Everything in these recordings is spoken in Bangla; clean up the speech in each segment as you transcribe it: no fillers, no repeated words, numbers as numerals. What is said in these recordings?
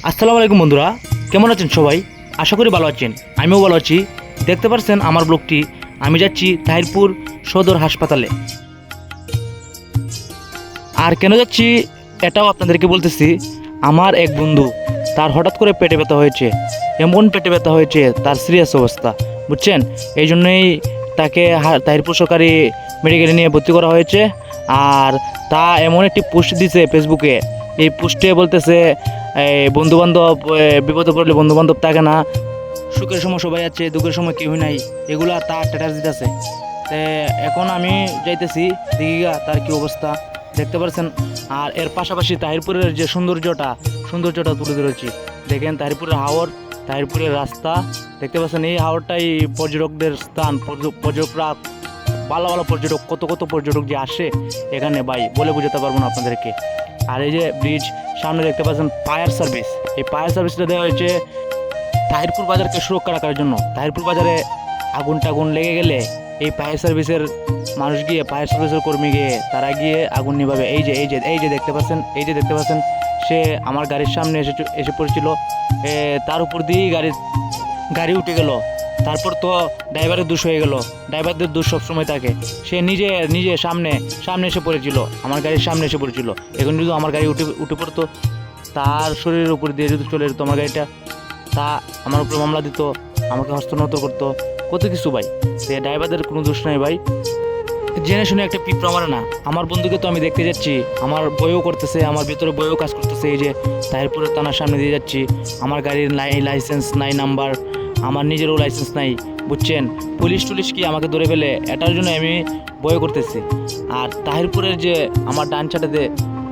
আসসালামু আলাইকুম বন্ধুরা, কেমন আছেন সবাই? আশা করি ভালো আছেন। আমিও ভালো আছি। দেখতে পাচ্ছেন আমার ব্লগটি। আমি যাচ্ছি তাহিরপুর সদর হাসপাতালে। আর কেন যাচ্ছি এটাও আপনাদেরকে বলতেছি। আমার এক বন্ধু, তার হঠাৎ করে পেটে ব্যথা হয়েছে। এমন পেটে ব্যথা হয়েছে, তার সিরিয়াস অবস্থা, বুঝছেন? এই জন্যই তাকে তাহিরপুর সরকারি মেডিকেলে নিয়ে ভর্তি করা হয়েছে। আর তা এমন একটি পোস্ট দিছে ফেসবুকে। এই পোস্টে বলতেছে বন্ধুবান্ধব বিপদে পড়লে বন্ধুবান্ধব থাকে না, সুখের সময় সবাই আছে, দুঃখের সময় কেউই নাই, এগুলা তার স্ট্যাটাস দিতেছে। তো এখন আমি যাইতেছি দিঘিগা, তার কি অবস্থা দেখতে পাচ্ছেন। আর এর পাশাপাশি তাহিরপুরের যে সৌন্দর্যটা তুলে ধরেছি। দেখেন তাহিরপুরের হাওর, তাহিরপুরের রাস্তা দেখতে পাচ্ছেন। এই হাওরটাই পর্যটকদের স্থান। পর্যটকরা ভালো ভালো পর্যটক, কত কত পর্যটক যে আসে এখানে, ভাই বলে বোঝাতে পারবো না আপনাদেরকে। আর এই যে ব্রিজ সামনে দেখতে পাচ্ছেন ফায়ার সার্ভিস, এই ফায়ার সার্ভিসটা দেওয়া হয়েছে তাহিরপুর বাজারকে সুরক্ষা রাখার জন্য। তাহিরপুর বাজারে আগুন টাগুন লেগে গেলে এই ফায়ার সার্ভিসের মানুষ গিয়ে, ফায়ার সার্ভিসের কর্মী গিয়ে তারা গিয়ে আগুন নিভাবে। এই যে দেখতে পাচ্ছেন, সে আমার গাড়ির সামনে এসে পড়েছিল। তার উপর দিয়েই গাড়ি উঠে গেল। তারপর তো ড্রাইভারের দোষ হয়ে গেল। ড্রাইভারদের দোষ সবসময় থাকে। সে নিজে সামনে এসে পড়েছিল, আমার গাড়ির সামনে এসে পড়েছিল। এখন যদি আমার গাড়ি উঠে পড়তো, তার শরীরের উপর দিয়ে যদি চলে যেত আমার গাড়িটা, তা আমার উপরে মামলা দিত, আমাকে হস্তান্তর করতো, কত কিছু ভাই। সে ড্রাইভারদের কোনো দোষ নাই ভাই। জেনে শুনে একটা পিঁপড়া মারে না। আমার বন্ধুকে তো আমি দেখতে যাচ্ছি, আমার বইও করতেছে, আমার ভিতরে বইও কাজ করতেছে। এই যে তাহিরপুরের থানার সামনে দিয়ে যাচ্ছি, আমার গাড়ির লাইসেন্স নাই, নাম্বার, আমার নিজেরও লাইসেন্স নাই, বুঝছেন? পুলিশ কি আমাকে ধরে ফেলে, এটার জন্য আমি বই করতেছি। আর তাহিরপুরের যে আমার ডান সাইডে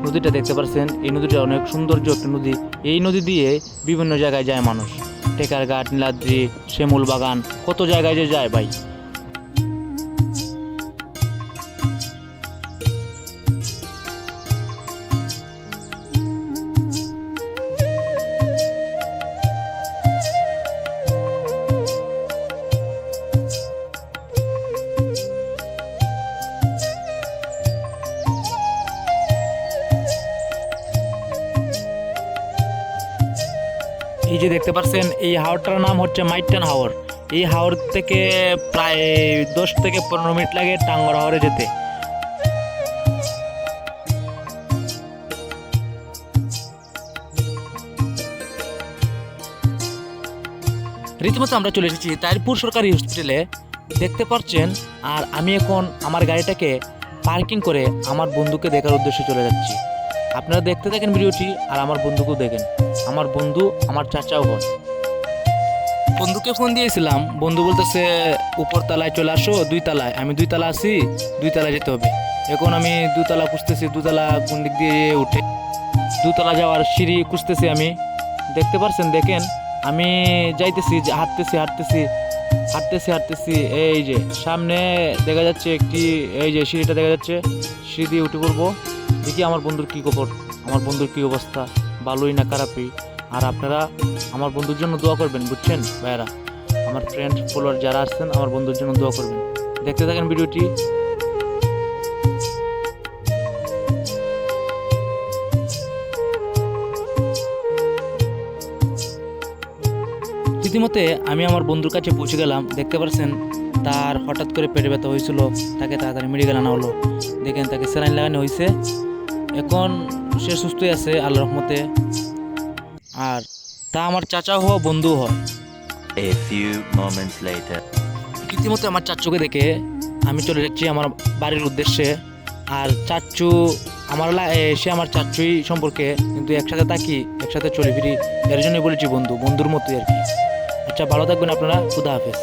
নদীটা দেখতে পাচ্ছেন, এই নদীটা অনেক সৌন্দর্য একটা নদী। এই নদী দিয়ে বিভিন্ন জায়গায় যায় মানুষ, টেকারঘাট, নীলাদ্রি, শ্যামল বাগান, কত জায়গায় যে যায় ভাই। এই যে দেখতে পাচ্ছেন, এই হাওরটার নাম হচ্ছে মাইটান হাওর। এই হাওর থেকে প্রায় 10 থেকে 15 মিনিট লাগে টাঙ্গর হাওরে যেতে। রীতিমতো আমরা চলে এসেছি তাহিরপুর সরকারি হসপিটালে, দেখতে পাচ্ছেন। আর আমি এখন আমার গাড়িটাকে পার্কিং করে আমার বন্ধুকে দেখার উদ্দেশ্যে চলে যাচ্ছি। আপনারা দেখতে থাকেন ভিডিওটি, আর আমার বন্ধুকেও দেখেন। আমার বন্ধু আমার চাচাও হয়। বন্ধুকে ফোন দিয়েছিলাম, বন্ধু বলতেছে উপর তলায় চলে আসো, 2 তলায়। আমি 2 তলা আছি, 2 তলায় যেতে হবে। এখন আমি 2 তলা খুঁজতেছি, 2 তলা কোন দিক দিয়ে উঠে 2 তলা যাওয়ার সিঁড়ি খুঁজতেছি আমি। দেখতে পারছেন, দেখেন আমি যাইতেছি, হাঁটতেছি। এই যে সামনে দেখা যাচ্ছে একটি, এই যে সিঁড়িটা দেখা যাচ্ছে, সিঁড়ি দিয়ে উঠে পড়বো। দেখি আমার বন্ধুর কী খবর, আমার বন্ধুর কী অবস্থা, ভালোই না খারাপই। আর আপনারা আমার বন্ধুর জন্য দোয়া করবেন, বুঝছেন ভাইয়ারা? আমার ফ্রেন্ড ফলোয়ার যারা আসছেন, আমার বন্ধুর জন্য দোয়া করবেন। দেখতে থাকেন ভিডিওটি। রীতিমতে আমি আমার বন্ধুর কাছে পৌঁছে গেলাম। দেখতে পাচ্ছেন, তার হঠাৎ করে পেটে ব্যথা হয়েছিল, তাকে তাড়াতাড়ি মেডিকেল আনা হলো। দেখেন তাকে স্যালাইন লাগানো হয়েছে। এখন সে সুস্থই আছে আল্লাহর রহমতে। আর তা আমার চাচা হওয়া বন্ধু হয়। A few moments later. রীতিমতো আমার চাচুকে দেখে আমি চলে যাচ্ছি আমার বাড়ির উদ্দেশ্যে। আর চাচু সে আমার চাচুই সম্পর্কে, কিন্তু একসাথে থাকি, একসাথে চলে ফিরি, এর জন্যই বলেছি বন্ধুর মতোই আর কি। আচ্ছা, ভালো থাকবেন আপনারা। খুদা হাফেজ।